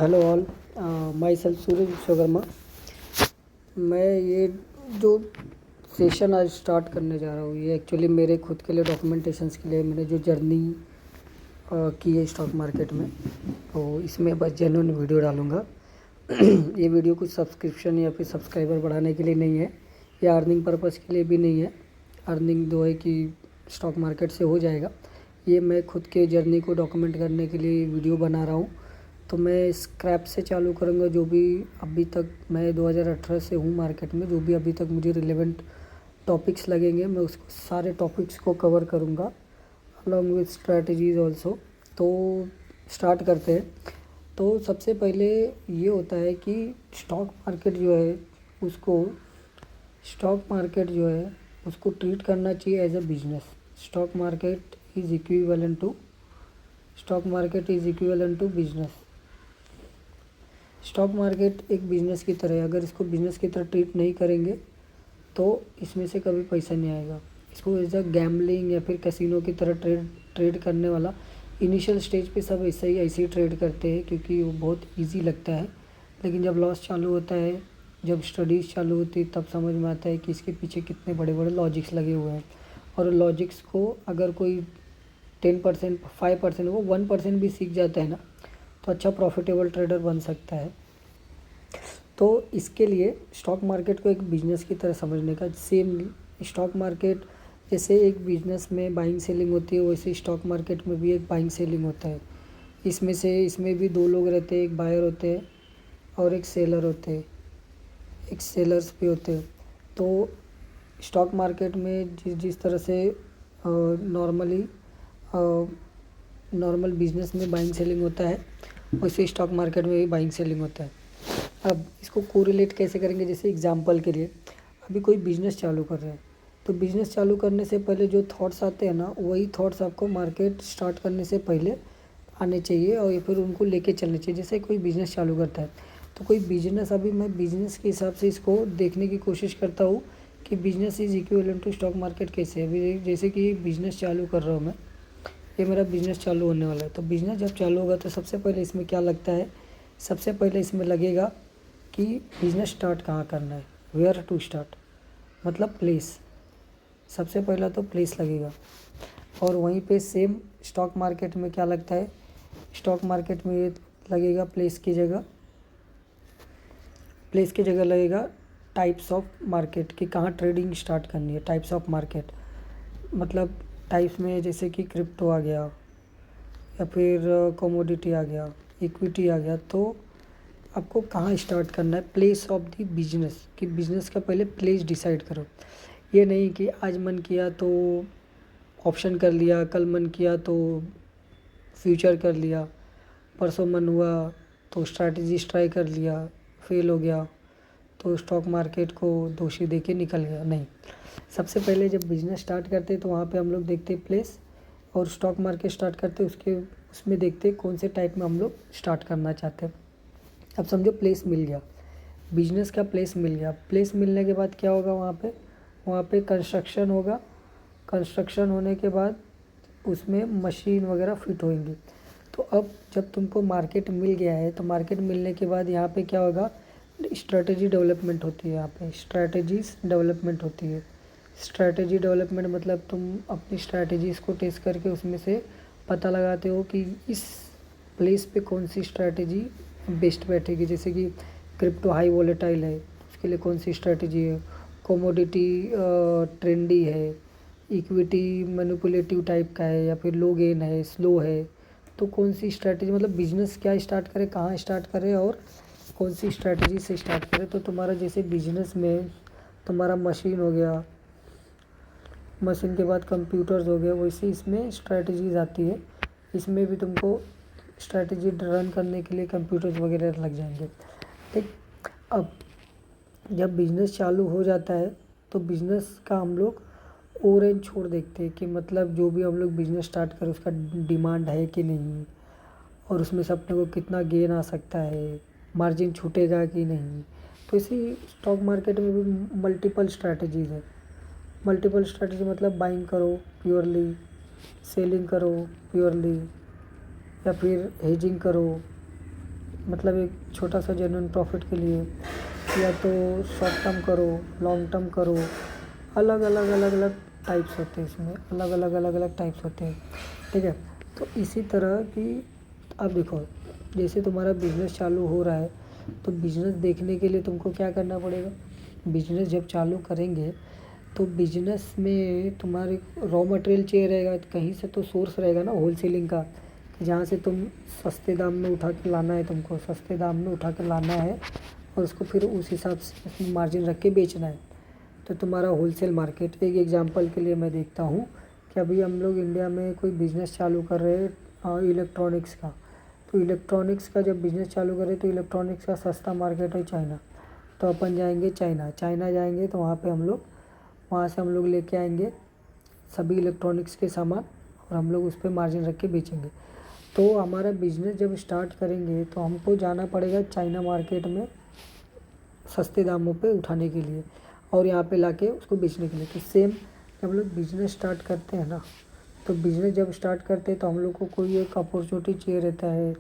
Hello all. My self सूरज विश्वकर्मा। मैं ये जो सेशन आज स्टार्ट करने जा रहा हूँ ये एक्चुअली मेरे खुद के लिए डॉक्यूमेंटेशंस के लिए मैंने जो जर्नी की है स्टॉक मार्केट में, तो इसमें बस जेन्युइन वीडियो डालूँगा। ये वीडियो कुछ सब्सक्रिप्शन या फिर सब्सक्राइबर बढ़ाने के लिए नहीं है या अर्निंग पर्पज़ के लिए भी नहीं है। अर्निंग जो है कि स्टॉक मार्केट से हो जाएगा। ये मैं खुद के जर्नी को डॉक्यूमेंट करने के लिए वीडियो बना रहा हूँ। तो मैं स्क्रैप से चालू करूँगा। जो भी अभी तक मैं 2018 से हूँ मार्केट में, जो भी अभी तक मुझे रिलेवेंट टॉपिक्स लगेंगे मैं उसको सारे टॉपिक्स को कवर करूँगा अलॉन्ग विथ स्ट्रैटेजीज ऑल्सो। तो स्टार्ट करते हैं। तो सबसे पहले ये होता है कि स्टॉक मार्केट जो है उसको ट्रीट करना चाहिए as a business. Stock market is equivalent to business. Stock market एक बिज़नेस की तरह है। अगर इसको बिज़नेस की तरह ट्रीट नहीं करेंगे तो इसमें से कभी पैसा नहीं आएगा। इसको एज अ गैम्बलिंग या फिर कैसीनो की तरह ट्रेड करने वाला, इनिशियल स्टेज पे सब ऐसे ही ट्रेड करते हैं क्योंकि वो बहुत इजी लगता है। लेकिन जब लॉस चालू होता है, जब स्टडीज़ चालू होती है, तब समझ में आता है कि इसके पीछे कितने बड़े बड़े लॉजिक्स लगे हुए हैं। और लॉजिक्स को अगर कोई 10%, 5%, वो 1% भी सीख जाता है ना, तो अच्छा प्रॉफिटेबल ट्रेडर बन सकता है। तो इसके लिए स्टॉक मार्केट को एक बिज़नेस की तरह समझने का, सेम स्टॉक मार्केट जैसे एक बिज़नेस में बाइंग सेलिंग होती है, वैसे स्टॉक मार्केट में भी एक बाइंग सेलिंग होता है। इसमें भी दो लोग रहते हैं, एक बायर होते हैं और एक सेलर होते हैं, एक सेलर्स भी होते हैं। तो स्टॉक मार्केट में जिस तरह से नॉर्मल बिजनेस में बाइंग सेलिंग होता है, वैसे स्टॉक मार्केट में भी बाइंग सेलिंग होता है। अब इसको कोरिलेट कैसे करेंगे? जैसे एग्जांपल के लिए, अभी कोई बिज़नेस चालू कर रहे हैं, तो बिज़नेस चालू करने से पहले जो थॉट्स आते हैं ना, वही थॉट्स आपको मार्केट स्टार्ट करने से पहले आने चाहिए और या फिर उनको लेके चलने चाहिए। जैसे कोई बिज़नेस चालू करता है, तो कोई बिज़नेस, अभी मैं बिज़नेस के हिसाब से इसको देखने की कोशिश करता हूँ कि business is equivalent to stock market कैसे है। अभी जैसे कि बिज़नेस चालू कर रहा हूँ मैं, ये मेरा बिज़नेस चालू होने वाला है। तो बिज़नेस जब चालू होगा तो सबसे पहले इसमें क्या लगता है? सबसे पहले इसमें लगेगा कि बिज़नेस स्टार्ट कहाँ करना है, वेयर टू स्टार्ट, मतलब प्लेस। सबसे पहला तो प्लेस लगेगा। और वहीं पे सेम स्टॉक मार्केट में क्या लगता है? स्टॉक मार्केट में ये लगेगा प्लेस की जगह लगेगा टाइप्स ऑफ मार्केट, कि कहाँ ट्रेडिंग स्टार्ट करनी है। टाइप्स ऑफ मार्केट मतलब टाइप्स में जैसे कि क्रिप्टो आ गया या फिर कमोडिटी आ गया, इक्विटी आ गया। तो आपको कहाँ स्टार्ट करना है? प्लेस ऑफ द बिजनेस, कि बिज़नेस का पहले प्लेस डिसाइड करो। ये नहीं कि आज मन किया तो ऑप्शन कर लिया, कल मन किया तो फ्यूचर कर लिया, परसों मन हुआ तो स्ट्रैटेजीज ट्राई कर लिया, फेल हो गया तो स्टॉक मार्केट को दोषी दे के निकल गया। नहीं, सबसे पहले जब बिज़नेस स्टार्ट करते तो वहाँ पे हम लोग देखते प्लेस, और स्टॉक मार्केट स्टार्ट करते उसमें देखते कौन से टाइप में हम लोग स्टार्ट करना चाहते हैं। अब समझो प्लेस मिल गया, बिजनेस का प्लेस मिल गया। प्लेस मिलने के बाद क्या होगा? वहाँ पे कंस्ट्रक्शन होगा। कंस्ट्रक्शन होने के बाद उसमें मशीन वगैरह फिट होंगी। तो अब जब तुमको मार्केट मिल गया है, तो मार्केट मिलने के बाद यहाँ पे क्या होगा? स्ट्रैटेजी डेवलपमेंट होती है। यहाँ पे स्ट्रैटेजीज डेवलपमेंट होती है। स्ट्रैटेजी डेवलपमेंट मतलब तुम अपनी स्ट्रैटेजीज़ को टेस्ट करके उसमें से पता लगाते हो कि इस प्लेस पे कौन सी स्ट्रैटेजी बेस्ट बैठेगी। जैसे कि क्रिप्टो हाई वोलेटाइल है, उसके लिए कौन सी स्ट्रैटेजी है। कोमोडिटी ट्रेंडी है, इक्विटी मैनिपुलेटिव टाइप का है, या फिर लो गेन है, स्लो है। तो कौन सी स्ट्रैटेजी, मतलब बिजनेस क्या स्टार्ट करे, कहाँ स्टार्ट करे और कौन सी स्ट्रैटेजी से स्टार्ट करे। तो तुम्हारा जैसे बिजनेस में तुम्हारा मशीन हो गया, मशीन के बाद कंप्यूटर्स हो गया, वैसे इसमें स्ट्रैटेजीज आती है। इसमें भी तुमको स्ट्रैटेजी रन करने के लिए कंप्यूटर्स वगैरह लग जाएंगे। ठीक, अब जब बिज़नेस चालू हो जाता है तो बिज़नेस का हम लोग ऑरेंज छोड़ देखते हैं कि मतलब जो भी हम लोग बिज़नेस स्टार्ट करें उसका डिमांड है कि नहीं, और उसमें से अपने को कितना गेन आ सकता है, मार्जिन छूटेगा कि नहीं। तो इसी स्टॉक मार्केट में भी मल्टीपल स्ट्रैटेजीज है। मल्टीपल स्ट्रैटेजी मतलब बाइंग करो प्योरली, सेलिंग करो प्योरली, या फिर हेजिंग करो, मतलब एक छोटा सा जेन्युइन प्रॉफिट के लिए, या तो शॉर्ट टर्म करो, लॉन्ग टर्म करो। अलग अलग अलग अलग टाइप्स होते हैं इसमें, अलग अलग टाइप्स होते हैं, ठीक है। तो इसी तरह कि अब देखो, जैसे तुम्हारा बिजनेस चालू हो रहा है, तो बिजनेस देखने के लिए तुमको क्या करना पड़ेगा। बिजनेस जब चालू करेंगे तो बिजनेस में तुम्हारे रॉ मटेरियल चाहिए रहेगा, कहीं से तो सोर्स रहेगा ना होलसेलिंग का, जहाँ से तुम सस्ते दाम में उठा के लाना है, तुमको सस्ते दाम में उठा के लाना है और उसको फिर उस हिसाब से उसमें मार्जिन रख के बेचना है। तो तुम्हारा होलसेल मार्केट, एक एग्जांपल के लिए मैं देखता हूँ कि अभी हम लोग इंडिया में कोई बिज़नेस चालू कर रहे हैं इलेक्ट्रॉनिक्स का। तो इलेक्ट्रॉनिक्स का जब बिज़नेस चालू करें तो इलेक्ट्रॉनिक्स का सस्ता मार्केट है चाइना। तो अपन जाएंगे चाइना जाएंगे, तो वहाँ पे हम लोग, वहाँ से हम लोग लेके आएंगे सभी इलेक्ट्रॉनिक्स के सामान और हम लोग उस पर मार्जिन रख के बेचेंगे। तो हमारा बिजनेस जब स्टार्ट करेंगे तो हमको जाना पड़ेगा चाइना मार्केट में सस्ते दामों पे उठाने के लिए और यहाँ पे लाके उसको बेचने के लिए। तो सेम जब हम लोग बिज़नेस स्टार्ट करते हैं ना, तो बिज़नेस जब स्टार्ट करते हैं तो हम लोग को कोई एक अपॉर्चुनिटी चाहिए रहता है,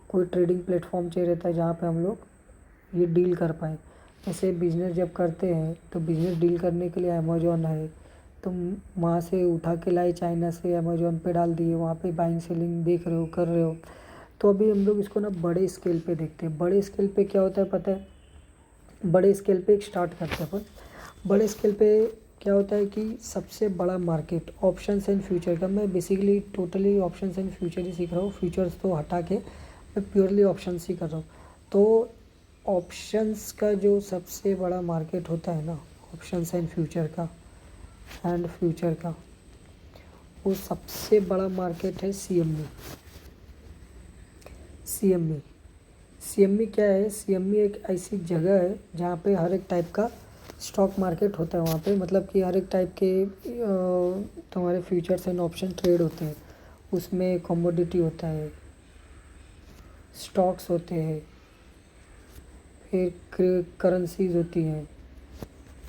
कोई ट्रेडिंग प्लेटफॉर्म चाहिए रहता है जहाँ पे हम लोग ये डील कर पाएँ। जैसे बिज़नेस जब करते हैं तो बिज़नेस डील करने के लिए अमेज़ॉन है, तुम वहाँ से उठा के लाए चाइना से, अमेज़ॉन पे डाल दिए, वहाँ पे बाइंग सेलिंग देख रहे हो, कर रहे हो। तो अभी हम लोग इसको ना बड़े स्केल पे देखते हैं। बड़े स्केल पे क्या होता है पता है, बड़े स्केल पे एक स्टार्ट करते हैं अपन। बड़े स्केल पे क्या होता है कि सबसे बड़ा मार्केट ऑप्शंस एंड फ्यूचर का, मैं basically totally options and future ही सीख रहा हूँ, फ्यूचर्स तो हटा के मैं प्योरली ऑप्शंस ही कर रहा हूँ। तो ऑप्शंस का जो सबसे बड़ा मार्केट होता है ना, ऑप्शंस एंड फ्यूचर का वो सबसे बड़ा मार्केट है सीएमई। सीएमई क्या है, सीएमई एक ऐसी जगह है जहाँ पे हर एक टाइप का स्टॉक मार्केट होता है। वहाँ पे मतलब कि हर एक टाइप के तुम्हारे फ्यूचर्स एंड ऑप्शन ट्रेड होते हैं। उसमें कमोडिटी होता है, स्टॉक्स होते हैं, फिर करेंसीज होती हैं,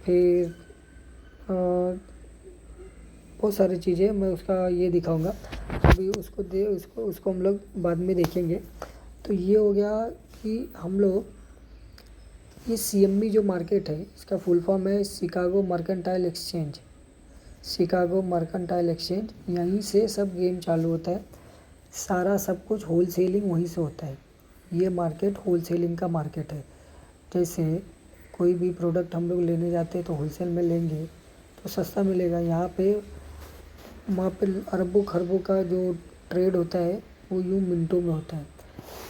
फिर बहुत सारी चीज़ें, मैं उसका ये दिखाऊंगा अभी, उसको हम लोग बाद में देखेंगे। तो ये हो गया कि हम लोग ये सीएमई जो मार्केट है इसका फुल फॉर्म है Chicago mercantile exchange. Chicago mercantile exchange, यहीं से सब गेम चालू होता है, सारा सब कुछ होलसेलिंग वहीं से होता है। ये मार्केट होलसेलिंग का मार्केट है। जैसे कोई भी प्रोडक्ट हम लोग लेने जाते हैं तो होलसेल में लेंगे तो सस्ता मिलेगा। यहाँ पे वहाँ पे अरबों खरबों का जो ट्रेड होता है वो यूँ मिनटों में होता है।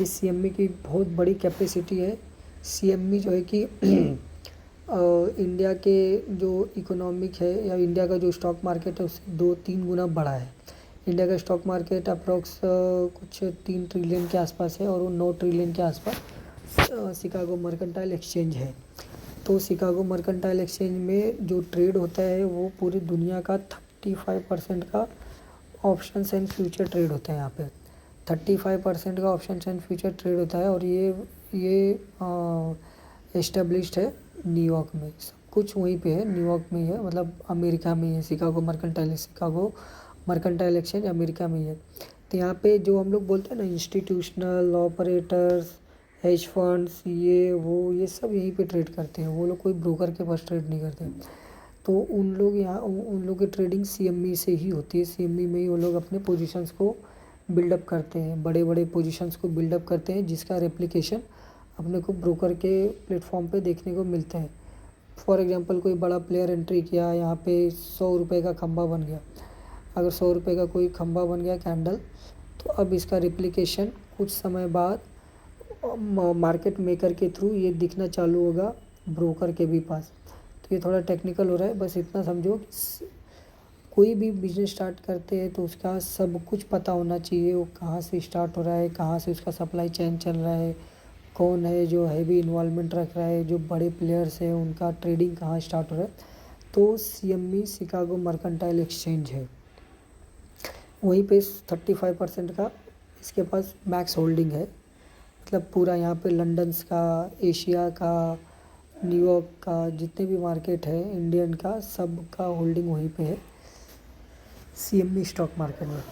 इस सीएमई की बहुत बड़ी कैपेसिटी है। सीएमई जो है कि इंडिया के जो इकोनॉमिक है या इंडिया का जो स्टॉक मार्केट है उससे 2-3 गुना बड़ा है। इंडिया का स्टॉक मार्केट अप्रॉक्स कुछ 3 ट्रिलियन के आसपास है और वो 9 ट्रिलियन के आसपास शिकागो मर्केंटाइल एक्सचेंज है। तो शिकागो मर्केंटाइल एक्सचेंज में जो ट्रेड होता है वो पूरी दुनिया का 35% का ऑप्शंस एंड फ्यूचर ट्रेड होता है। यहाँ पे 35% का ऑप्शंस एंड फ्यूचर ट्रेड होता है और ये एस्टेब्लिश्ड है न्यूयॉर्क में। सब कुछ वहीं पे है, न्यूयॉर्क में ही है, मतलब अमेरिका में ही है। शिकागो मर्केंटाइल एक्सचेंज अमेरिका में ही है। तो यहाँ पे जो हम लोग बोलते हैं ना इंस्टीट्यूशनल ऑपरेटर्स, हेज फंड्स, ये सब यहीं पे ट्रेड करते हैं। वो लोग कोई ब्रोकर के पास ट्रेड नहीं करते। तो उन लोग की ट्रेडिंग सीएमई से ही होती है। सीएमई में ही वो लोग अपने पोजीशंस को बिल्डअप करते हैं, बड़े बड़े पोजीशंस को बिल्डअप करते हैं, जिसका रेप्लिकेशन अपने को ब्रोकर के प्लेटफॉर्म पे देखने को मिलता है। फॉर एग्जांपल कोई बड़ा प्लेयर एंट्री किया, यहाँ पे 100 रुपये का खंभा बन गया। अगर 100 रुपये का कोई खंभा बन गया कैंडल, तो अब इसका रेप्लिकेशन कुछ समय बाद मार्केट मेकर के थ्रू ये दिखना चालू होगा ब्रोकर के भी पास। तो ये थोड़ा टेक्निकल हो रहा है, बस इतना समझो कि कोई भी बिजनेस स्टार्ट करते हैं तो उसका सब कुछ पता होना चाहिए। वो कहाँ से स्टार्ट हो रहा है, कहाँ से उसका सप्लाई चेन चल रहा है, कौन है जो हैवी इन्वॉल्वमेंट रख रहा है, जो बड़े प्लेयर्स हैं उनका ट्रेडिंग कहाँ स्टार्ट हो रहा है। तो सीएमई शिकागो मर्केंटाइल एक्सचेंज है, वहीं पे 35% का इसके पास मैक्स होल्डिंग है। मतलब पूरा यहाँ पे लंदन्स का, एशिया का, न्यूयॉर्क का, जितने भी मार्केट है इंडियन का, सब का होल्डिंग वहीं पे है सीएमई स्टॉक मार्केट में।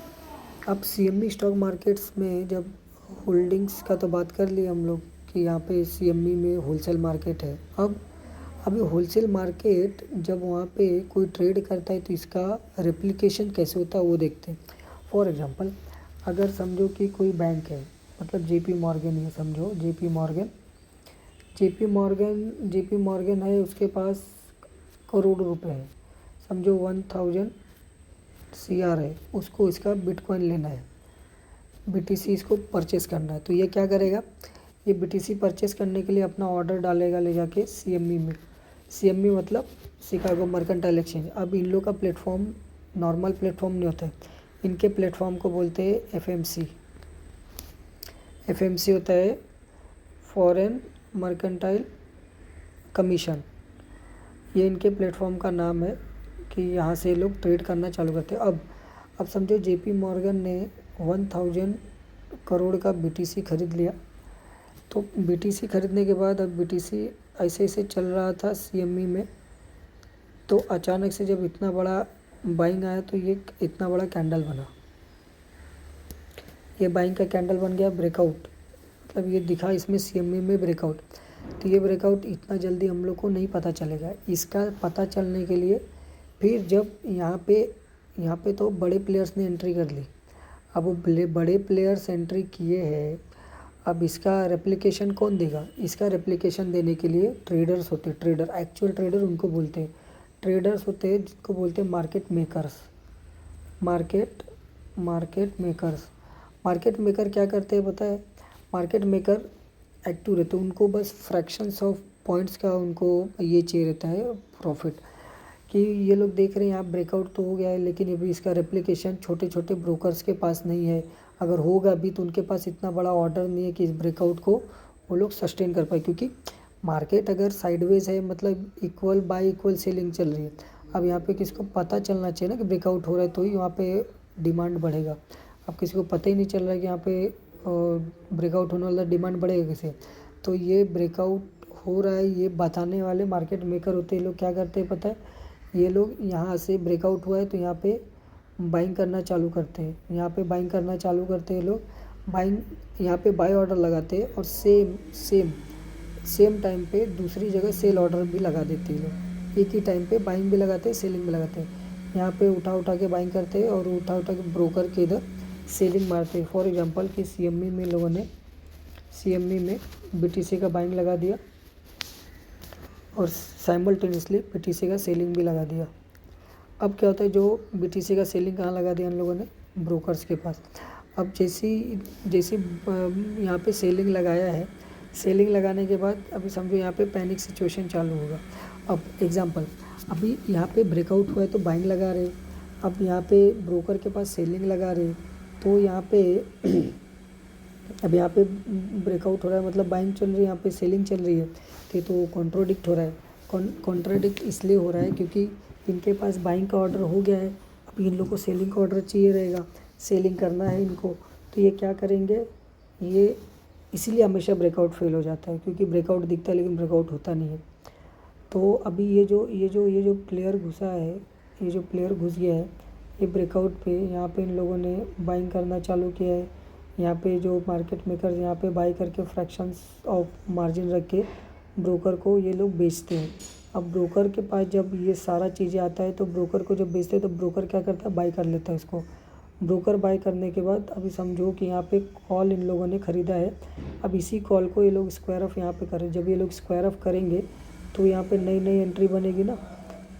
अब सीएमई स्टॉक मार्केट्स में जब होल्डिंग्स का तो बात कर लिए हम लोग कि यहाँ पे सीएमई में होलसेल मार्केट है। अब अभी होलसेल मार्केट जब वहाँ पे कोई ट्रेड करता है तो इसका रेप्लिकेशन कैसे होता है वो देखते हैं। फॉर एग्जांपल अगर समझो कि कोई बैंक है, मतलब जेपी मॉर्गन ही है, समझो जेपी मॉर्गन है, उसके पास करोड़ रुपए है, समझो 1000 CR है, उसको इसका बिटकॉइन लेना है, बीटीसी इसको परचेस करना है। तो ये क्या करेगा, ये बीटीसी परचेस करने के लिए अपना ऑर्डर डालेगा ले जाके सीएमई में। सीएमई मतलब शिकागो मर्केंटाइल एक्सचेंज। अब इन लोग का प्लेटफॉर्म नॉर्मल प्लेटफॉर्म नहीं होता है, इनके प्लेटफॉर्म को बोलते हैं एफएमसी। एफएमसी होता है फॉरेन मर्केंटाइल कमीशन। ये इनके प्लेटफॉर्म का नाम है कि यहाँ से लोग ट्रेड करना चालू करते हैं। अब समझो जेपी मॉर्गन ने 1000 करोड़ का बीटीसी खरीद लिया। तो बीटीसी खरीदने के बाद अब बीटीसी ऐसे ऐसे चल रहा था सीएमई में, तो अचानक से जब इतना बड़ा बाइंग आया तो ये इतना बड़ा कैंडल बना। ये बाइंग का कैंडल बन गया ब्रेकआउट, मतलब ये दिखा इसमें सीएमई में ब्रेकआउट। तो ये ब्रेकआउट इतना जल्दी हम लोग को नहीं पता चलेगा। इसका पता चलने के लिए फिर जब यहाँ पे तो बड़े प्लेयर्स ने एंट्री कर ली। अब वो बड़े प्लेयर्स एंट्री किए हैं, अब इसका रेप्लिकेशन कौन देगा? इसका रेप्लिकेशन देने के लिए ट्रेडर्स होते हैं, ट्रेडर, एक्चुअल ट्रेडर उनको बोलते हैं। ट्रेडर्स होते हैं जिनको बोलते हैं मार्केट मेकर्स। मार्केट मेकर क्या करते हैं पता है? मार्केट मेकर एक्टिव रहते हैं, उनको बस फ्रैक्शंस ऑफ पॉइंट्स का उनको ये चाहिए रहता है प्रॉफिट, कि ये लोग देख रहे हैं यहाँ ब्रेकआउट तो हो गया है, लेकिन अभी इसका रेप्लिकेशन छोटे छोटे ब्रोकर्स के पास नहीं है। अगर होगा भी तो उनके पास इतना बड़ा ऑर्डर नहीं है कि इस ब्रेकआउट को वो लोग सस्टेन कर पाए, क्योंकि मार्केट अगर साइडवेज है मतलब इक्वल बाय इक्वल सेलिंग चल रही है। अब यहाँ पे किसको पता चलना चाहिए ना कि ब्रेकआउट हो रहा है, तो ही वहाँ पे डिमांड बढ़ेगा। अब किसी को पता ही नहीं चल रहा है कि यहाँ पे ब्रेकआउट होने वाला, डिमांड बढ़ेगा कैसे? तो ये ब्रेकआउट हो रहा है ये बताने वाले मार्केट मेकर होते हैं। लोग क्या करते हैं पता है? ये लोग यहाँ से ब्रेकआउट हुआ है तो यहाँ पे बाइंग करना चालू करते हैं। यहाँ पे बाइंग करना चालू करते हैं लोग, बाइंग यहाँ पे बाय ऑर्डर लगाते हैं और सेम टाइम पे दूसरी जगह सेल ऑर्डर भी लगा देते हैं लोग। एक ही टाइम पे बाइंग भी लगाते हैं, सेलिंग भी लगाते हैं। यहाँ पे उठा के बाइंग करते हैं और उठा के ब्रोकर के इधर सेलिंग मारते हैं। फॉर एग्जांपल कि सीएमई में लोगों ने बीटीसी का बाइंग लगा दिया और साइमल्टेनियसली बीटीसी का सेलिंग भी लगा दिया। अब क्या होता है, जो बीटीसी का सेलिंग कहाँ लगा दिया इन लोगों ने? ब्रोकर्स के पास। अब जैसी यहाँ पे सेलिंग लगाया है, सेलिंग लगाने के बाद अभी समझो यहाँ पे पैनिक सिचुएशन चालू होगा। अब एग्जांपल, अभी यहाँ पे ब्रेकआउट हुआ है तो बाइंग लगा रहे, अब यहाँ पे ब्रोकर के पास सेलिंग लगा रहे, तो यहाँ पे अब यहाँ पे ब्रेकआउट हो रहा है मतलब बाइंग चल रही है, यहाँ पे सेलिंग चल रही है, तो कॉन्ट्रोडिक्ट हो रहा है। कॉन्ट्राडिक्ट इसलिए हो रहा है क्योंकि इनके पास बाइंग का ऑर्डर हो गया है, अब इन लोगों को सेलिंग का ऑर्डर चाहिए रहेगा, सेलिंग करना है इनको, तो ये क्या करेंगे? ये इसीलिए हमेशा ब्रेकआउट फेल हो जाता है, क्योंकि ब्रेकआउट दिखता है लेकिन ब्रेकआउट होता नहीं है। तो अभी ये जो प्लेयर घुसा है, ये जो प्लेयर घुस गया है, ये ब्रेकआउट पे यहाँ पे इन लोगों ने बाइंग करना चालू किया है। यहाँ पे जो मार्केट मेकर यहाँ पे बाई करके फ्रैक्शंस ऑफ मार्जिन रख के ब्रोकर को ये लोग बेचते हैं। अब ब्रोकर के पास जब ये सारा चीज़ें आता है तो ब्रोकर को जब बेचते हैं तो ब्रोकर क्या करता है? बाई कर लेता है इसको। ब्रोकर बाई करने के बाद अभी समझो कि यहाँ पे कॉल इन लोगों ने ख़रीदा है, अब इसी कॉल को ये लोग स्क्वायर ऑफ यहाँ पे करें। जब ये लोग स्क्वायर ऑफ करेंगे तो यहाँ पे नई एंट्री बनेगी ना,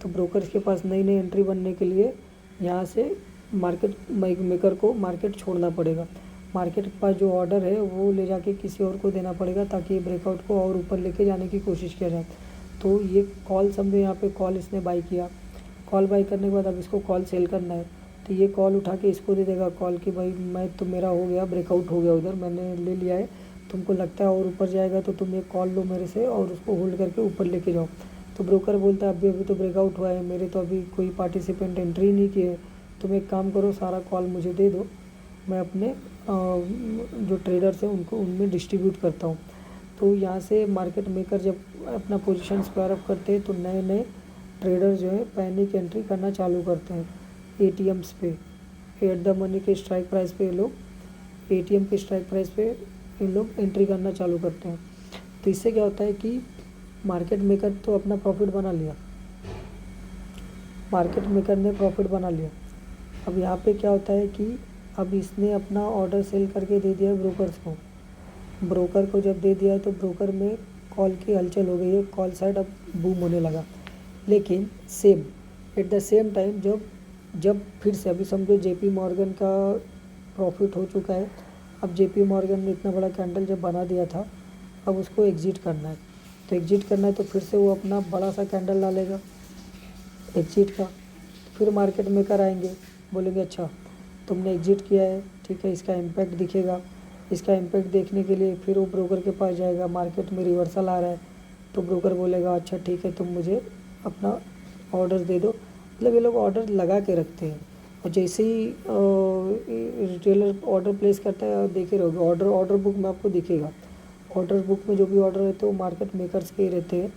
तो ब्रोकर के पास नई एंट्री बनने के लिए यहाँ से मार्केट मेकर को मार्केट छोड़ना पड़ेगा। मार्केट के पास जो ऑर्डर है वो ले जाके किसी और को देना पड़ेगा ताकि ब्रेकआउट को और ऊपर लेके जाने की कोशिश किया जाए। तो ये कॉल समझो यहाँ पे कॉल इसने बाई किया, कॉल बाई करने के बाद अब इसको कॉल सेल करना है, तो ये कॉल उठा के इसको दे देगा कॉल कि भाई मैं तो मेरा हो गया, ब्रेकआउट हो गया, उधर मैंने ले लिया है, तुमको लगता है और ऊपर जाएगा तो तुम एक कॉल लो मेरे से और उसको होल्ड करके ऊपर लेके जाओ। तो ब्रोकर बोलता है अभी तो ब्रेकआउट हुआ है, मेरे तो अभी कोई पार्टिसिपेंट एंट्री नहीं किए, तुम एक काम करो सारा कॉल मुझे दे दो, मैं अपने जो ट्रेडर्स हैं उनको उनमें डिस्ट्रीब्यूट करता हूँ। तो यहाँ से मार्केट मेकर जब अपना पोजीशन स्क्वायर अप करते हैं तो नए ट्रेडर जो है पैनिक एंट्री करना चालू करते हैं एटीएम्स पे। एट द मनी के स्ट्राइक प्राइस पे ये लोग पेटीएम के स्ट्राइक प्राइस पे इन लोग एंट्री करना चालू करते हैं। तो इससे क्या होता है कि मार्केट मेकर तो अपना प्रॉफिट बना लिया, मार्केट मेकर ने प्रॉफिट बना लिया। अब यहाँ पे क्या होता है कि अब इसने अपना ऑर्डर सेल करके दे दिया ब्रोकर्स को। ब्रोकर को जब दे दिया तो ब्रोकर में कॉल की हलचल हो गई है, कॉल साइड अब बूम होने लगा। लेकिन same at the same time जब फिर से अभी समझो जेपी मॉर्गन का प्रॉफिट हो चुका है, अब जेपी मॉर्गन ने इतना बड़ा कैंडल जब बना दिया था, अब उसको एग्जिट करना है। तो एग्जिट करना है तो फिर से वो अपना बड़ा सा कैंडल डालेगा एग्जिट का। फिर मार्केट मेकर आएंगे, बोलेंगे अच्छा तुमने एग्जिट किया है, ठीक है, इसका इम्पैक्ट दिखेगा। इसका इम्पैक्ट देखने के लिए फिर वो ब्रोकर के पास जाएगा, मार्केट में रिवर्सल आ रहा है तो ब्रोकर बोलेगा अच्छा ठीक है तुम मुझे अपना ऑर्डर दे दो। मतलब ये लोग ऑर्डर लगा के रखते हैं। और जैसे ही रिटेलर ऑर्डर प्लेस करता है, देखे रहोगे ऑर्डर बुक में आपको दिखेगा। ऑर्डर बुक में जो भी ऑर्डर रहते हैं वो मार्केट मेकर्स के ही रहते हैं।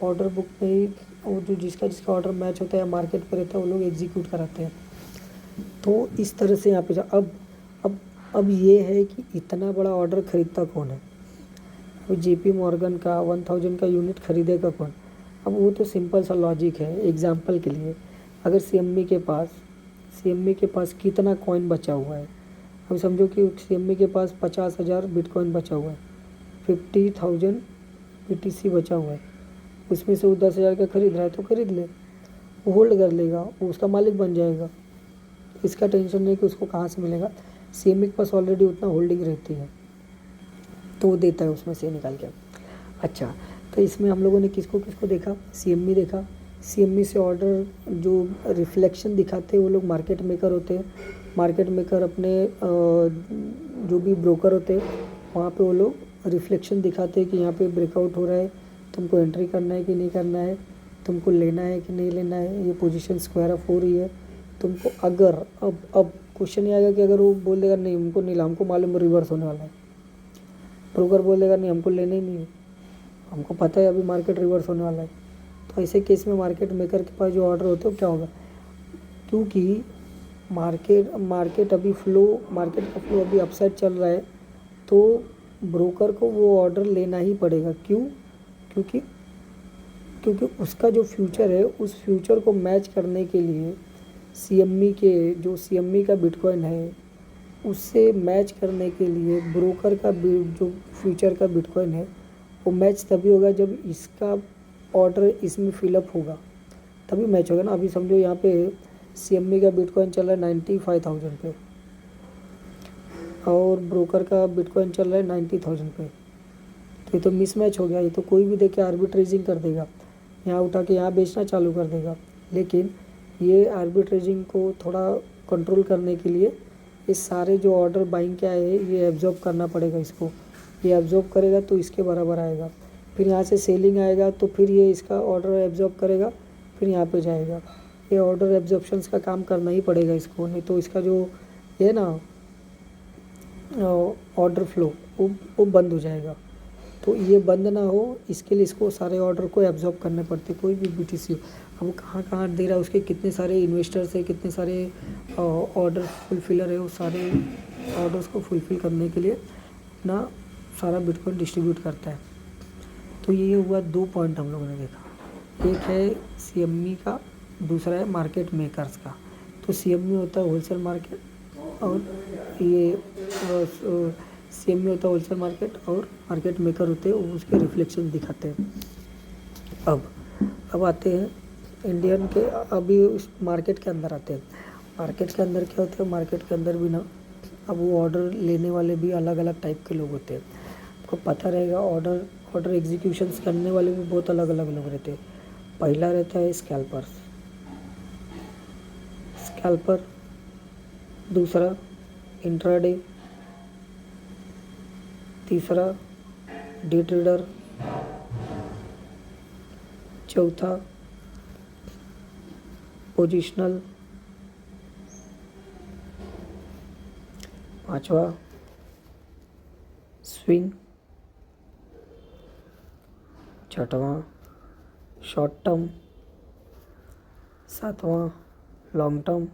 ऑर्डर बुक में ही वो जो जिसका ऑर्डर मैच होता है मार्केट पर रहता है वो लोग एग्जीक्यूट कराते हैं। तो इस तरह से यहाँ पे अब ये है कि इतना बड़ा ऑर्डर खरीदता कौन है। अब जेपी मॉर्गन का 1000 का यूनिट खरीदेगा कौन। अब वो तो सिंपल सा लॉजिक है। एग्जांपल के लिए अगर सीएमई के पास कितना कॉइन बचा हुआ है, अब समझो कि सीएमई के पास 50,000 बिटकॉइन बचा हुआ है, 50,000 BTC बचा हुआ है, उसमें से वो 10,000 का खरीद रहा है तो खरीद ले, वो होल्ड कर लेगा, वो उसका मालिक बन जाएगा। इसका टेंशन नहीं कि उसको कहाँ से मिलेगा। सीएमई के पास ऑलरेडी उतना होल्डिंग रहती है तो वो देता है उसमें से निकाल के। अच्छा, तो इसमें हम लोगों ने किसको किसको देखा, सीएमई देखा। सीएमई से ऑर्डर जो रिफ्लेक्शन दिखाते हैं वो लोग मार्केट मेकर होते हैं। मार्केट मेकर अपने जो भी ब्रोकर होते हैं वहाँ पे वो लोग रिफ्लेक्शन दिखाते हैं कि यहाँ पे ब्रेकआउट हो रहा है, तुमको एंट्री करना है कि नहीं करना है, तुमको लेना है कि नहीं लेना है, ये पोजीशन स्क्वायर ऑफ हो रही है तुमको। अगर अब क्वेश्चन ये आएगा कि अगर वो बोल देगा नहीं हमको नहीं, हमको मालूम रिवर्स होने वाला है, ब्रोकर बोल देगा नहीं हमको लेना ही नहीं है, हमको पता है अभी मार्केट रिवर्स होने वाला है, तो ऐसे केस में मार्केट मेकर के पास जो ऑर्डर होते हैं क्या होगा, क्योंकि मार्केट का फ्लो अभी अपसाइड चल रहा है तो ब्रोकर को वो ऑर्डर लेना ही पड़ेगा। क्यों? क्योंकि उसका जो फ्यूचर है उस फ्यूचर को मैच करने के लिए सीएमई का बिटकॉइन है उससे मैच करने के लिए ब्रोकर का जो फ्यूचर का बिटकॉइन है वो मैच तभी होगा जब इसका ऑर्डर इसमें फिलअप होगा, तभी मैच होगा ना। अभी समझो यहाँ पे सीएमई का बिटकॉइन चल रहा है 95,000 पे और ब्रोकर का बिटकॉइन चल रहा है 90,000 पे, तो ये तो मिसमैच हो गया। ये तो कोई भी देख के आर्बिट्रेजिंग कर देगा, यहाँ उठा के यहाँ बेचना चालू कर देगा। लेकिन ये आर्बिट्रेजिंग को थोड़ा कंट्रोल करने के लिए ये सारे जो ऑर्डर बाइंग के आए हैं ये एब्जॉर्ब करना पड़ेगा इसको। ये एब्जॉर्ब करेगा तो इसके बराबर आएगा, फिर यहाँ से सेलिंग आएगा तो फिर ये इसका ऑर्डर एब्जॉर्ब करेगा, फिर यहाँ पे जाएगा। ये ऑर्डर एब्जॉर्प्शंस का काम करना ही पड़ेगा इसको, नहीं तो इसका जो है ना ऑर्डर फ्लो वो बंद हो जाएगा। तो ये बंद ना हो इसके लिए इसको सारे ऑर्डर को एब्जॉर्ब करने पड़ते, कोई भी बीटीसी हो। अब वो कहाँ कहाँ दे रहा है, उसके कितने सारे इन्वेस्टर्स है, कितने सारे ऑर्डर फुलफिलर है, वो सारे ऑर्डर्स को फुलफिल करने के लिए अपना सारा बिटकॉइन डिस्ट्रीब्यूट करता है। तो ये हुआ 2 पॉइंट हम लोगों ने देखा, एक है सीएमई का, दूसरा है मार्केट मेकर्स का। तो सीएमई होता है होलसेल मार्केट और ये सीएमई होता है होलसेल मार्केट और मार्केट मेकर होते हैं वो उसके रिफ्लेक्शन दिखाते हैं। अब आते हैं इंडियन के, अभी उस मार्केट के अंदर आते हैं। मार्केट के अंदर क्या होता है, मार्केट के अंदर भी ना अब वो ऑर्डर लेने वाले भी अलग अलग टाइप के लोग होते हैं। आपको पता रहेगा ऑर्डर एग्जीक्यूशंस करने वाले भी बहुत अलग अलग लोग रहते हैं। पहला रहता है स्कैल्पर, दूसरा इंट्राडे, तीसरा डे ट्रेडर, चौथा पोजिशनल, पांचवा स्विंग, छठवां शॉर्ट टर्म, सातवां लॉन्ग टर्म,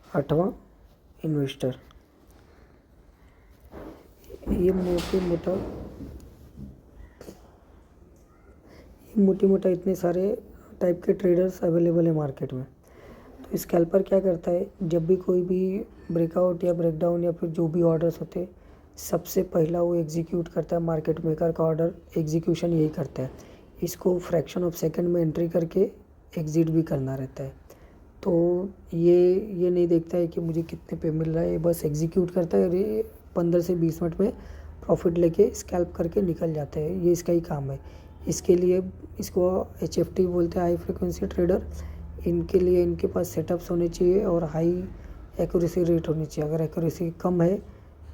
8वां इन्वेस्टर। ये मोटी मोटा इतने सारे टाइप के ट्रेडर्स अवेलेबल है मार्केट में। तो स्कैल्पर क्या करता है, जब भी कोई भी ब्रेकआउट या ब्रेकडाउन या फिर जो भी ऑर्डर्स होते हैं, सबसे पहला वो एग्जीक्यूट करता है। मार्केट मेकर का ऑर्डर एग्जीक्यूशन यही करता है। इसको फ्रैक्शन ऑफ सेकंड में एंट्री करके एग्जिट भी करना रहता है। तो ये नहीं देखता है कि मुझे कितने पे मिल रहा है, बस एग्जीक्यूट करता है और ये 15 से 20 मिनट में प्रॉफिट लेके स्कैल्प करके निकल जाता है। ये इसका ही काम है। इसके लिए इसको HFT बोलते हैं, हाई फ्रिक्वेंसी ट्रेडर। इनके लिए इनके पास सेटअप्स होने चाहिए और हाई एक्यूरेसी रेट होनी चाहिए। अगर एक्यूरेसी कम है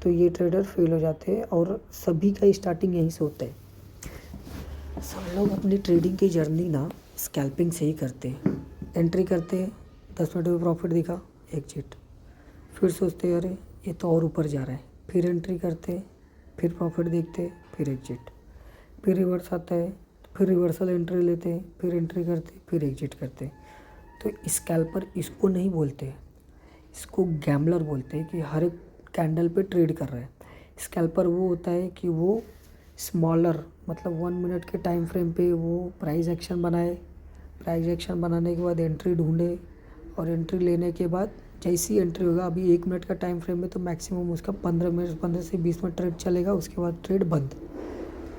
तो ये ट्रेडर फेल हो जाते हैं और सभी का स्टार्टिंग यहीं से होता है। सब लोग अपनी ट्रेडिंग की जर्नी ना स्कैल्पिंग से ही करते हैं। एंट्री करते हैं, 10 मिनट में प्रॉफिट दिखा, एग्जिट। फिर सोचते हैं अरे ये तो और ऊपर जा रहा है, फिर एंट्री करते, फिर प्रॉफिट देखते, फिर एग्जिट। फिर रिवर्स आता है, फिर रिवर्सल एंट्री लेते, फिर एंट्री करते, फिर एग्जिट करते। तो स्कैल्पर इसको नहीं बोलते, इसको गैम्बलर बोलते हैं कि हर एक कैंडल पे ट्रेड कर रहा है। स्कैल्पर वो होता है कि वो स्मॉलर मतलब 1 मिनट के टाइम फ्रेम पे वो प्राइस एक्शन बनाए। प्राइस एक्शन बनाने के बाद एंट्री ढूंढे और एंट्री लेने के बाद जैसी एंट्री होगा, अभी 1 मिनट का टाइम फ्रेम में तो मैक्सिमम उसका 15 से 20 मिनट ट्रेड चलेगा, उसके बाद ट्रेड बंद।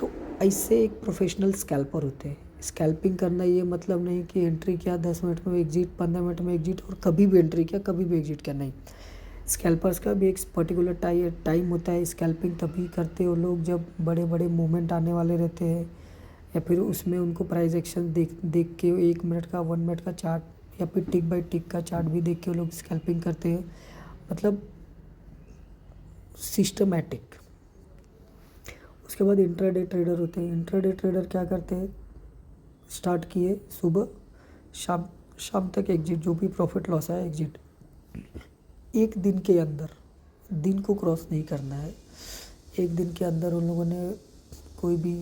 तो ऐसे एक प्रोफेशनल स्कैल्पर होते हैं। स्कैल्पिंग करना ये मतलब नहीं कि एंट्री किया 10 मिनट में एग्जिट, 15 मिनट में एग्जिट और कभी भी एंट्री किया कभी भी एग्जिट किया, नहीं। स्कैल्पर्स का भी एक पर्टिकुलर टाइम होता है। स्कैल्पिंग तभी करते हैं वो लोग जब बड़े बड़े मूवमेंट आने वाले रहते हैं या फिर उसमें उनको प्राइस एक्शन देख के 1 मिनट का 1 मिनट का चार्ट या फिर टिक बाय टिक का चार्ट भी देख के वो लोग स्कैल्पिंग करते हैं, मतलब सिस्टमैटिक। उसके बाद इंट्राडे ट्रेडर होते हैं। इंट्राडे ट्रेडर क्या करते हैं, स्टार्ट किए सुबह, शाम तक एग्जिट, जो भी प्रॉफिट लॉस है एग्जिट। एक दिन के अंदर, दिन को क्रॉस नहीं करना है, एक दिन के अंदर उन लोगों ने कोई भी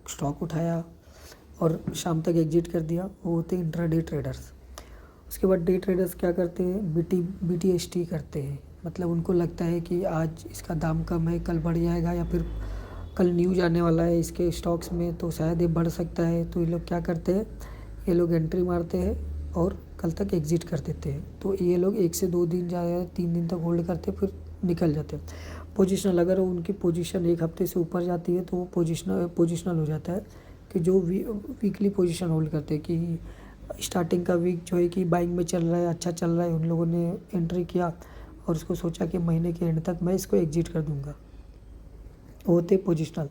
स्टॉक उठाया और शाम तक एग्जिट कर दिया, वो होते हैं इंट्राडे ट्रेडर्स। उसके बाद डे ट्रेडर्स क्या करते हैं, BTST करते हैं। मतलब उनको लगता है कि आज इसका दाम कम है, कल बढ़ जाएगा या फिर कल न्यूज आने वाला है इसके स्टॉक्स में तो शायद ये बढ़ सकता है। तो ये लोग क्या करते हैं, ये लोग एंट्री मारते हैं और कल तक एग्जिट कर देते हैं। तो ये लोग 1 से 2 दिन या 3 दिन तक होल्ड करते फिर निकल जाते हैं। पोजिशनल, अगर उनकी पोजीशन 1 हफ्ते से ऊपर जाती है तो वो पोजिशनल हो जाता है कि जो वीकली पोजीशन होल्ड करते हैं कि स्टार्टिंग का वीक जो है कि बाइंग में चल रहा है, अच्छा चल रहा है, उन लोगों ने एंट्री किया और उसको सोचा कि महीने के एंड तक मैं इसको एग्जिट कर दूंगा, वो होते पोजिशनल।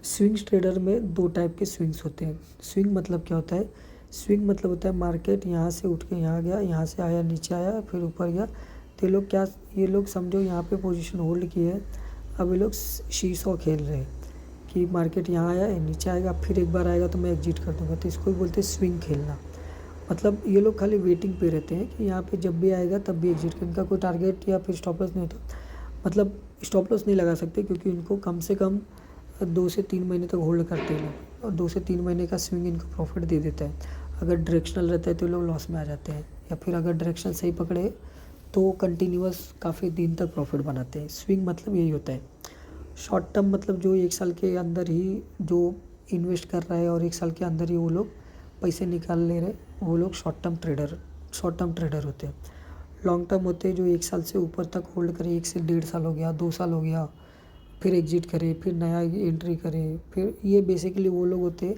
स्विंग्स ट्रेडर में 2 टाइप के स्विंग्स होते हैं। स्विंग मतलब क्या होता है, स्विंग मतलब होता है मार्केट यहाँ से उठ के यहाँ गया, यहाँ से आया, नीचे आया, फिर ऊपर गया। तो ये लोग समझो यहाँ पे पोजीशन होल्ड की है, अब ये लोग शीशो खेल रहे हैं कि मार्केट यहाँ आया है, नीचे आएगा, फिर एक बार आएगा तो मैं एग्जिट कर दूंगा। तो इसको ही बोलते हैं स्विंग खेलना। मतलब ये लोग खाली वेटिंग पे रहते हैं कि यहाँ पे जब भी आएगा तब भी एग्जिट कर। इनका कोई टारगेट या फिर स्टॉप लॉस नहीं होता, मतलब स्टॉप लॉस नहीं लगा सकते क्योंकि इनको कम से कम 2 से 3 महीने तक होल्ड करते हैं लोग, और 2 से 3 महीने का स्विंग इनको प्रॉफिट दे देता है। अगर डायरेक्शनल रहता है तो लोग लॉस में आ जाते हैं, या फिर अगर डायरेक्शन सही पकड़े तो कंटिन्यूअस काफ़ी दिन तक प्रॉफिट बनाते हैं। स्विंग मतलब यही होता है। शॉर्ट टर्म मतलब जो 1 साल के अंदर ही जो इन्वेस्ट कर रहा है और 1 साल के अंदर ही वो लोग पैसे निकाल ले रहे, वो लोग शॉर्ट टर्म ट्रेडर होते हैं। लॉन्ग टर्म होते हैं जो 1 साल से ऊपर तक होल्ड करे, 1 से 1.5 साल हो गया, 2 साल हो गया, फिर एग्जिट करे, फिर नया एंट्री करे। फिर ये बेसिकली वो लोग होते हैं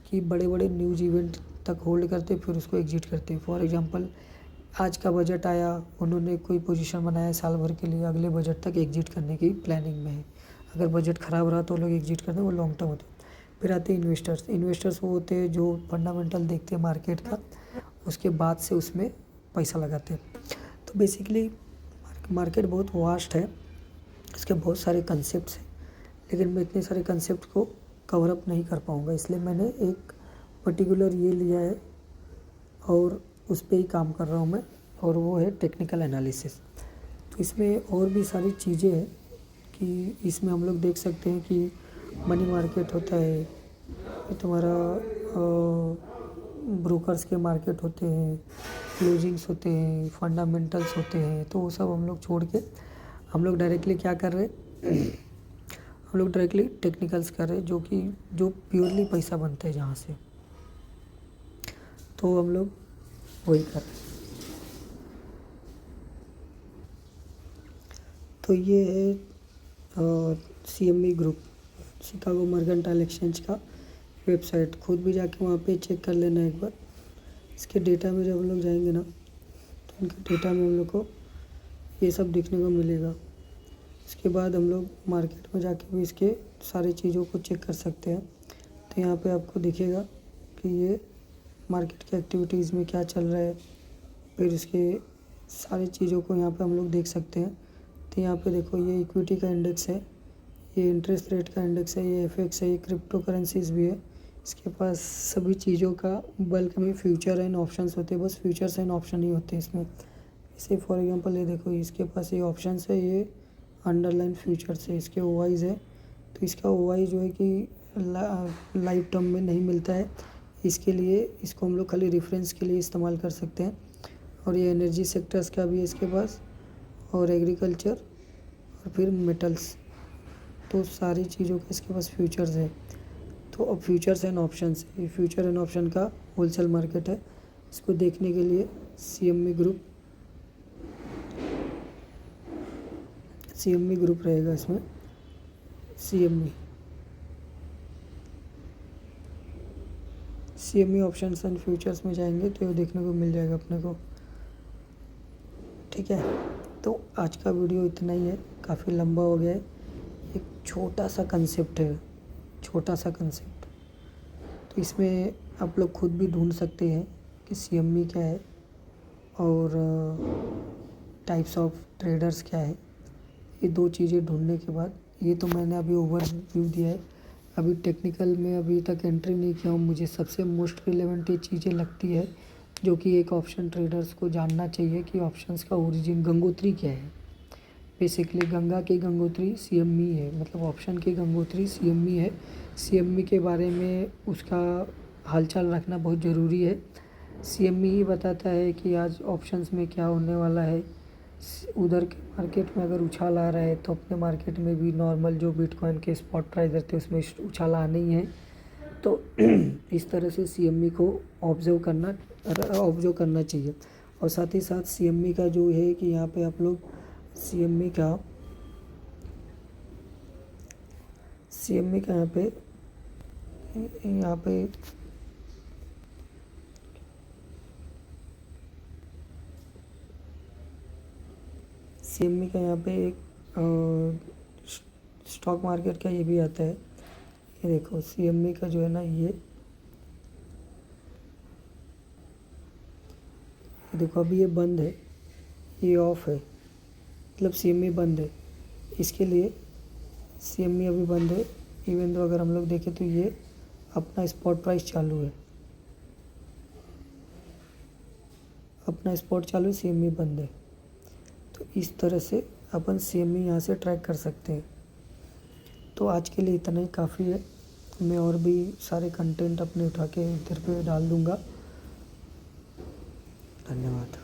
कि बड़े बड़े न्यूज़ इवेंट तक होल्ड करते फिर उसको एग्जिट करते। फॉर एग्जांपल आज का बजट आया, उन्होंने कोई पोजीशन बनाया साल भर के लिए, अगले बजट तक एग्जिट करने की प्लानिंग में है। अगर बजट ख़राब रहा तो लोग एग्जिट करते हैं, वो लॉन्ग टर्म होते हैं। फिर आते हैं इन्वेस्टर्स वो होते हैं जो फंडामेंटल देखते हैं मार्केट का, उसके बाद से उसमें पैसा लगाते हैं। तो बेसिकली मार्केट बहुत वास्ट है, इसके बहुत सारे कंसेप्ट्स हैं, लेकिन मैं इतने सारे कंसेप्ट को कवर अप नहीं कर पाऊँगा, इसलिए मैंने एक पर्टिकुलर ये लिया है और उस पर ही काम कर रहा हूँ मैं, और वो है टेक्निकल एनालिसिस। तो इसमें और भी सारी चीज़ें हैं कि इसमें हम लोग देख सकते हैं कि मनी मार्केट होता है, ये तुम्हारा ब्रोकर्स के मार्केट होते हैं, क्लोजिंग्स होते हैं, फंडामेंटल्स होते हैं, तो वो सब हम लोग छोड़ के हम लोग डायरेक्टली क्या कर रहे हैं, हम लोग डायरेक्टली टेक्निकल्स कर रहे हैं, जो प्योरली पैसा बनता है जहाँ से, तो हम लोग वही कर रहे हैं। तो ये है CME group, Chicago mercantile exchange का वेबसाइट। खुद भी जाके वहाँ पे चेक कर लेना एक बार। इसके डेटा में जब हम लोग जाएंगे ना, तो इनके डेटा में हम लोग को ये सब देखने को मिलेगा। इसके बाद हम लोग मार्केट में जाके भी इसके सारी चीज़ों को चेक कर सकते हैं। तो यहाँ पे आपको दिखेगा कि ये मार्केट की एक्टिविटीज़ में क्या चल रहा है, फिर इसके सारी चीज़ों को यहाँ पे हम लोग देख सकते हैं। तो यहाँ पे देखो, ये इक्विटी का इंडेक्स है, ये इंटरेस्ट रेट का इंडेक्स है, ये FX है, ये क्रिप्टो करेंसीज भी है। इसके पास सभी चीज़ों का बल्क में फ्यूचर एंड ऑप्शंस होते हैं, बस फ्यूचर्स एंड ऑप्शन ही होते हैं इसमें। जैसे फॉर एग्जांपल ये देखो, इसके पास ये ऑप्शंस है, ये अंडरलाइन फ्यूचर्स है, इसके OIs है। तो इसका OI जो है कि लाइफ टर्म में नहीं मिलता है, इसके लिए इसको हम लोग खाली रेफरेंस के लिए इस्तेमाल कर सकते हैं। और ये एनर्जी सेक्टर्स का भी है इसके पास, और एग्रीकल्चर, और फिर मेटल्स, तो सारी चीज़ों का इसके पास फ्यूचर्स है। तो अब फ्यूचर्स एंड ऑप्शंस, ये फ्यूचर एंड ऑप्शन का होलसेल मार्केट है। इसको देखने के लिए CME ग्रुप रहेगा इसमें। CME ऑप्शंस एंड फ्यूचर्स में जाएंगे तो ये देखने को मिल जाएगा अपने को। ठीक है, तो आज का वीडियो इतना ही है, काफ़ी लंबा हो गया है। एक छोटा सा कंसेप्ट है, छोटा सा कंसेप्ट, तो इसमें आप लोग खुद भी ढूंढ सकते हैं कि CME क्या है और टाइप्स ऑफ ट्रेडर्स क्या है। ये दो चीज़ें ढूंढने के बाद, ये तो मैंने अभी ओवरव्यू दिया है, अभी टेक्निकल में अभी तक एंट्री नहीं किया हूँ। मुझे सबसे मोस्ट रिलेवेंट ये चीज़ें लगती है जो कि एक ऑप्शन ट्रेडर्स को जानना चाहिए कि ऑप्शंस का ओरिजिन, गंगोत्री क्या है। बेसिकली गंगा की गंगोत्री CME है, मतलब ऑप्शन की गंगोत्री CME है। CME के बारे में उसका हालचाल रखना बहुत ज़रूरी है। CME ही बताता है कि आज ऑप्शंस में क्या होने वाला है। उधर के मार्केट में अगर उछाल आ रहा है तो अपने मार्केट में भी नॉर्मल जो बिटकॉइन के स्पॉट प्राइस रहते हैं उसमें उछाल आना ही है। तो इस तरह से CME को ऑब्जर्व करना चाहिए। और साथ ही साथ CME का जो है कि यहाँ पे आप लोग CME का यहाँ पे CME का यहाँ पे एक स्टॉक मार्केट का ये भी आता है। ये देखो CME का जो है ना, ये देखो अभी ये बंद है, ये ऑफ है, मतलब CME बंद है। इसके लिए CME अभी बंद है, इवन तो अगर हम लोग देखें तो ये अपना स्पॉट प्राइस चालू है, अपना स्पॉट चालू है, CME बंद है। तो इस तरह से अपन CME यहाँ से ट्रैक कर सकते हैं। तो आज के लिए इतना ही काफ़ी है। मैं और भी सारे कंटेंट अपने उठा के इधर पे डाल दूँगा। धन्यवाद।